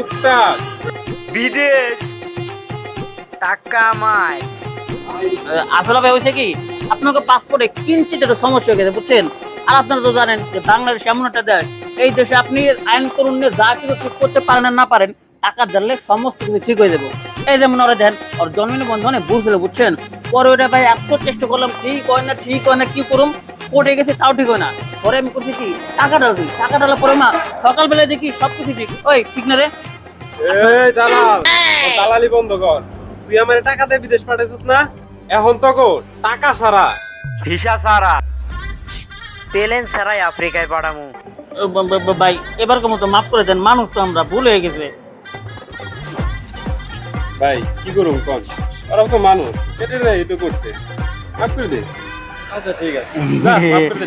উস্তাদ বিদেশ টাকা মাই। আসলে ভাই হয়েছে কি, আপনাকে পাসপোর্টে কিঞ্চিত একটা সমস্যা হয়ে গেছে বুঝছেন। আর আপনারা তো জানেন যে বাংলাদেশ এমন একটা দেশ, এই দেশে আপনি আইন করুন নিয়ে যা কিছু ঠিক করতে পারেন আর না পারেন, টাকা জানলে সমস্ত কিছু ঠিক হয়ে যাবো। এই যেমন ওরা দেন ওর জন্মদিন বন্ধনে ভুল ছিল বুঝছেন। পরে ওটা ভাই এত চেষ্টা করলাম, ঠিক হয় না ঠিক হয় না, কি করুম, কোর্টে গেছে তাও ঠিক হয় না। পরে আমি করছি কি, টাকা ঢালছি, টাকা ঢালার পরে মা সকালবেলায় দেখি সবকিছু ঠিক। ওই ঠিক না রে? এই দালাল, তোর দালালি বন্ধ কর। তুই আমার টাকা দিয়ে বিদেশ পাঠাইছিস না, এখন তো টাকা ছাড়া ভিসা ছাড়া প্লেন ছাড়াই আফ্রিকায় পাঠামু। ভাই এবারকার মতো মাফ করে দেন, মানুষ তো আমরা, ভুল হয়ে গেছে। ভাই কি করুম কোন, ওরা তো মানুষ, কেটে রে এটা করছে, মাফ করে দে। আচ্ছা ঠিক আছে, যা, মাফ করে দে।